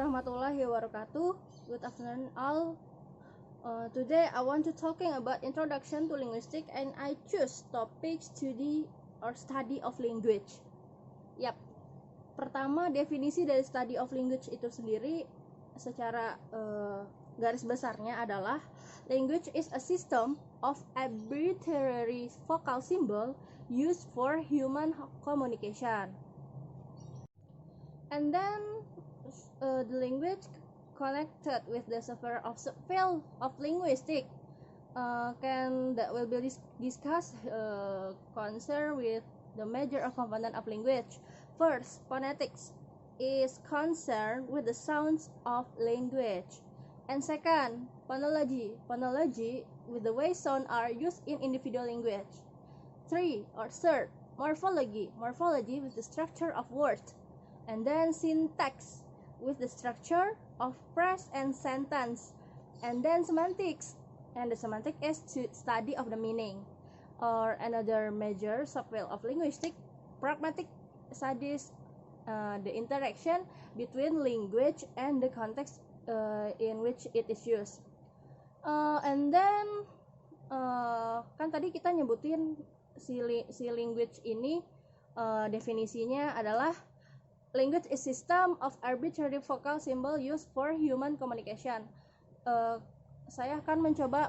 warahmatullahi wabarakatuh. Good afternoon all. Today I want to talking about introduction to linguistics, and I choose topic study or study of language. Yap. Pertama, definisi dari study of language itu sendiri secara garis besarnya adalah language is a system of arbitrary vocal symbol used for human communication. And then the language connected with the sphere of field of linguistics that will be discussed concern with the major component of language. First, phonetics is concerned with the sounds of language. And second, phonology with the way sounds are used in individual language. Third, morphology with the structure of words. And then syntax with the structure of phrase and sentence. And then semantics, and the semantic is to study of the meaning. Or another major subfield of linguistics, pragmatic studies the interaction between language and the context in which it is used. And then kan tadi kita nyebutin si language ini definisinya adalah language is system of arbitrary vocal symbol used for human communication. Saya akan mencoba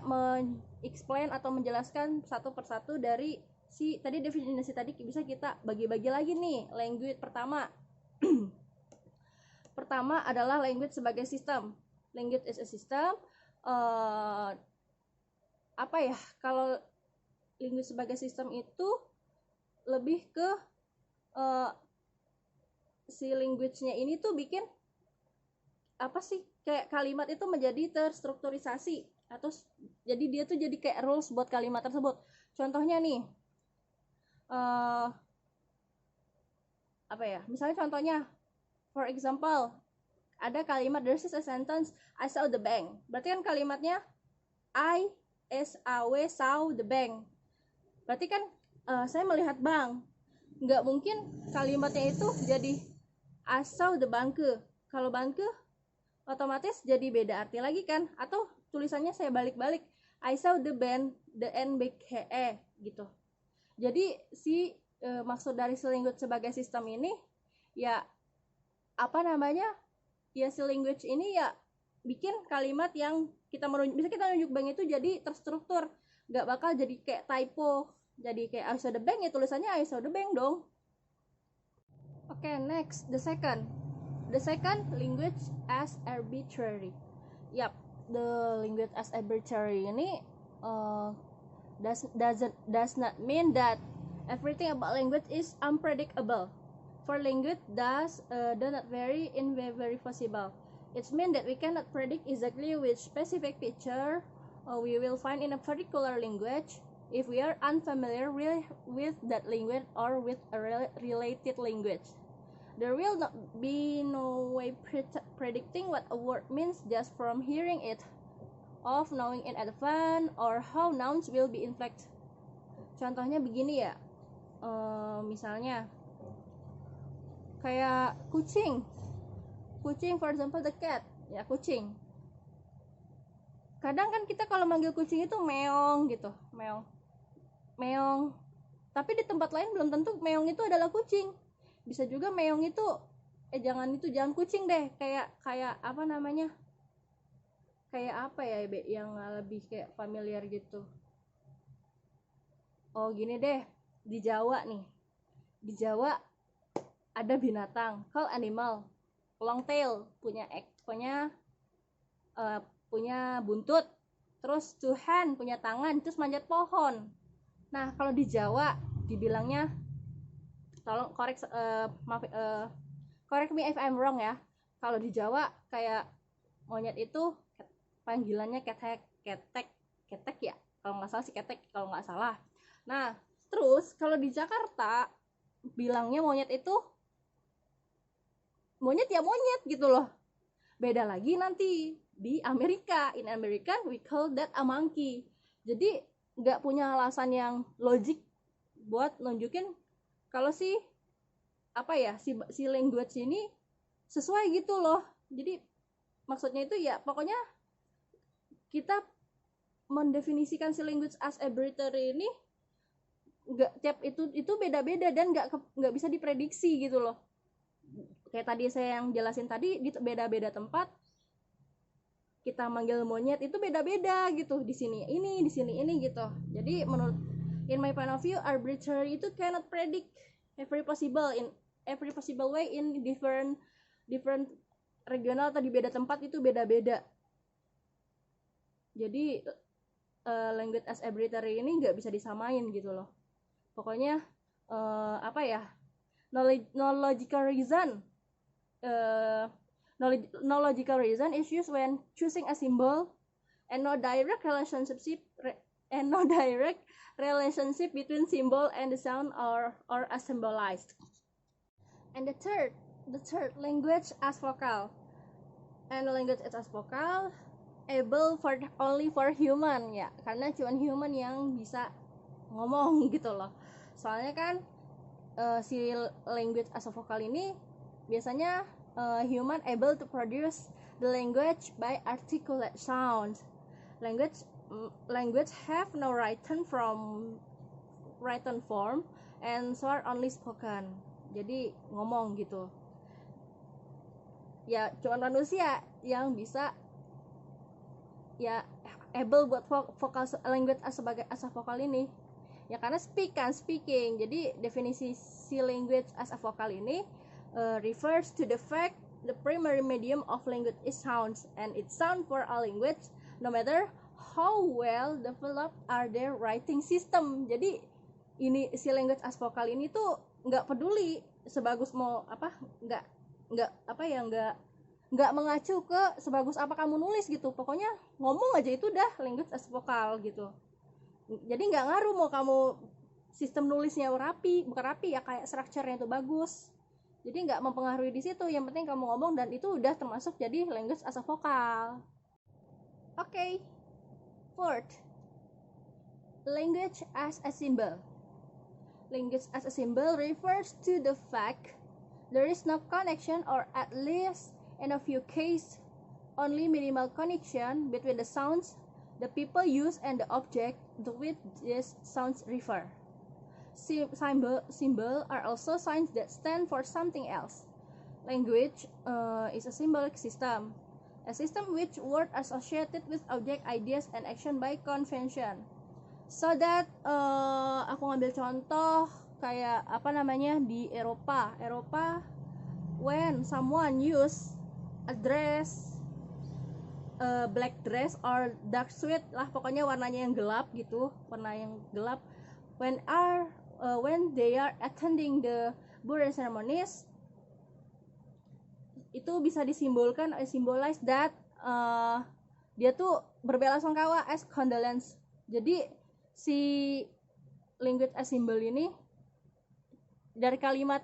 explain atau menjelaskan satu persatu dari si tadi definisi tadi, bisa kita bagi-bagi lagi nih. Language pertama adalah language sebagai sistem. Language is a system. Kalau language sebagai sistem itu lebih ke si language-nya ini tuh bikin kayak kalimat itu menjadi terstrukturisasi, atau jadi dia tuh jadi kayak rules buat kalimat tersebut. Contohnya nih misalnya contohnya, for example, ada kalimat there is a sentence I saw the bank. Berarti kan kalimatnya I saw the bank. Berarti kan saya melihat bank. Nggak mungkin kalimatnya itu jadi I saw the banke. Kalau banke otomatis jadi beda arti lagi kan, atau tulisannya saya balik-balik I saw the band, the NBKE gitu. Jadi si maksud dari language sebagai sistem ini ya si language ini ya bikin kalimat yang bisa kita nunjuk bank itu jadi terstruktur, nggak bakal jadi kayak typo. Jadi kayak I saw the bank ya tulisannya I saw the bank dong. Okay, next, the second language as arbitrary. Yap, the language as arbitrary ini does not mean that everything about language is unpredictable. For language do not vary in very possible. It means that we cannot predict exactly which specific feature we will find in a particular language if we are unfamiliar with that language or with a related language. There will not be no way predicting what a word means just from hearing it, of knowing in advance, or how nouns will be inflected. Contohnya begini ya, misalnya kayak kucing, for example the cat, ya kucing. Kadang kan kita kalau manggil kucing itu meong gitu, meong. Tapi di tempat lain belum tentu meong itu adalah kucing. Bisa juga meong itu jangan kucing deh, kayak yang lebih kayak familiar gitu. Oh gini deh, di Jawa ada binatang called animal, long tail, punya buntut, terus two hand, punya tangan, terus manjat pohon. Nah kalau di Jawa dibilangnya, tolong correct me if I'm wrong ya. Kalau di Jawa kayak monyet itu panggilannya ketek ya. Kalau nggak salah sih ketek, kalau nggak salah. Nah, terus kalau di Jakarta bilangnya monyet itu monyet ya monyet gitu loh. Beda lagi nanti di Amerika. In America we call that a monkey. Jadi nggak punya alasan yang logik buat nunjukin kalau si language ini sesuai gitu loh. Jadi maksudnya itu ya pokoknya kita mendefinisikan si language as a breather ini nggak tiap itu beda-beda dan nggak bisa diprediksi gitu loh. Kayak tadi saya yang jelasin tadi, di beda-beda tempat kita manggil monyet itu beda-beda gitu, di sini ini gitu. Jadi menurut in my point of view, arbitrary itu cannot predict every possible way in different regional atau di beda tempat itu beda-beda. Jadi language as arbitrary ini nggak bisa disamain gitu loh. Pokoknya apa ya, no logical reason no logical reason is used when choosing a symbol, and no direct relationship between symbol and the sound or are symbolized. And the third language as vocal. And language as vocal able for only for human ya, karena cuma human yang bisa ngomong gitu loh. Soalnya kan si language as vocal ini biasanya human able to produce the language by articulate sounds. Language have no written form and so are only spoken. Jadi ngomong gitu. Ya cuma manusia yang bisa ya able buat vokal language sebagai as vokal ini. Ya karena speaking. Jadi definisi si language as a vocal ini refers to the fact the primary medium of language is sounds, and it sound for a language no matter how well developed are their writing system. Jadi ini si language as vokal ini tuh nggak peduli sebagus mau apa, nggak mengacu ke sebagus apa kamu nulis gitu. Pokoknya ngomong aja itu udah language as vokal gitu. Jadi nggak ngaruh mau kamu sistem nulisnya bukan rapi ya, kayak strukturnya itu bagus. Jadi nggak mempengaruhi di situ, yang penting kamu ngomong dan itu udah termasuk jadi language as a vokal. Okay. Fourth, language as a symbol. Language as a symbol refers to the fact there is no connection, or at least in a few cases only minimal connection between the sounds the people use and the object to which these sounds refer. Symbol are also signs that stand for something else. Language is a symbolic system, a system which word associated with object, ideas, and action by convention. So that aku ngambil contoh kayak apa namanya di Eropa, when someone use a dress, black dress or dark suit lah, pokoknya warnanya yang gelap gitu, warna yang gelap, when they are attending the burial ceremonies, itu bisa disimbolkan symbolize that dia tuh berbelasungkawa as condolence. Jadi si language as symbol ini dari kalimat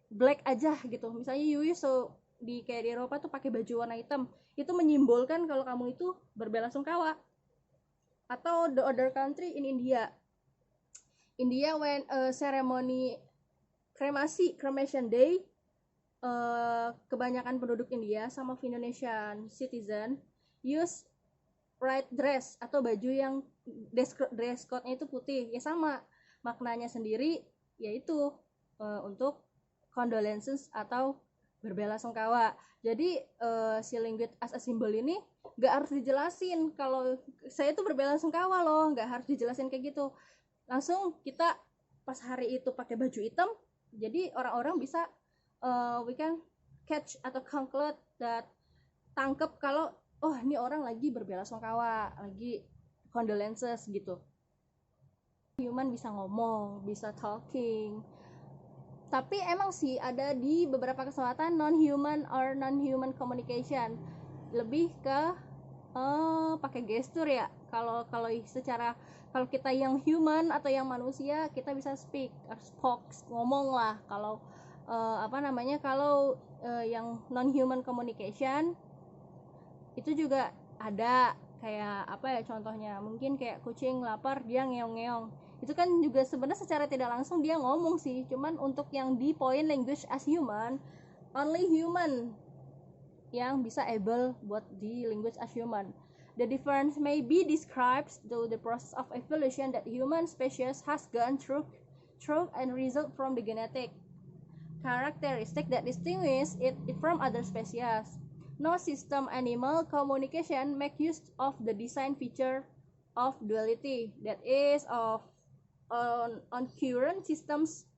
black aja gitu, misalnya you di kayak di Eropa tuh pakai baju warna hitam, itu menyimbolkan kalau kamu itu berbelasungkawa. Atau the other country in India when ceremony cremation day, kebanyakan penduduk India sama Indonesian citizen use white dress atau baju yang dress code-nya itu putih, ya sama maknanya sendiri, yaitu untuk condolences atau berbelasungkawa. Jadi si language as a symbol ini gak harus dijelasin kalau saya tuh berbelasungkawa loh, gak harus dijelasin kayak gitu. Langsung kita pas hari itu pakai baju hitam, jadi orang-orang bisa we can catch atau conclude that, tangkep kalau oh ini orang lagi berbelasungkawa, lagi condolences gitu. Human bisa ngomong, bisa talking, tapi emang sih ada di beberapa kesempatan non-human communication, lebih ke pakai gestur ya. Kalau kita yang human atau yang manusia, kita bisa ngomong lah. Kalau kalau yang non-human communication itu juga ada, kayak apa ya contohnya, mungkin kayak kucing lapar dia ngeong-ngeong, itu kan juga sebenarnya secara tidak langsung dia ngomong sih. Cuman untuk yang di point language as human, only human yang bisa able buat di language as human. The difference may be described through the process of evolution that human species has gone through and result from the genetic characteristic that distinguish it from other species. No system animal communication make use of the design feature of duality, that is of on current systems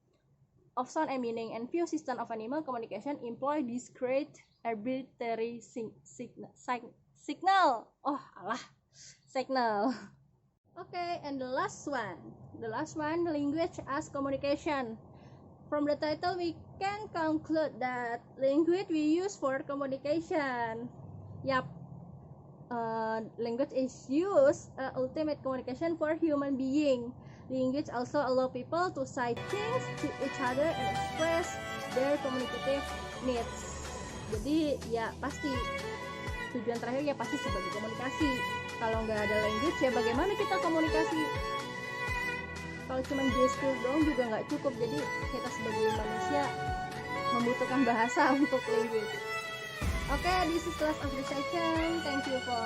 of sound and meaning, and few systems of animal communication employ discrete arbitrary signal. Signal. Okay, and the last one, language as communication. From the title, we can conclude that language we use for communication. Yup, language is used ultimate communication for human being. Language also allow people to say things to each other and express their communicative needs. Jadi ya pasti tujuan terakhir ya pasti sebagai komunikasi. Kalau nggak ada language ya bagaimana kita komunikasi? Kalau cuma gesture doang juga nggak cukup. Jadi kita sebagai manusia membutuhkan bahasa untuk language. Okay, this is the last of the session. Thank you for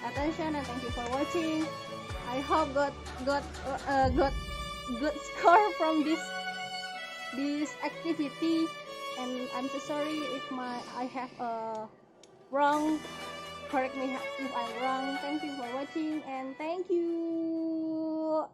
attention and thank you for watching. I hope got good score from this activity, and I'm so sorry if I have wrong. Correct me if I'm wrong. Thank you for watching and thank you.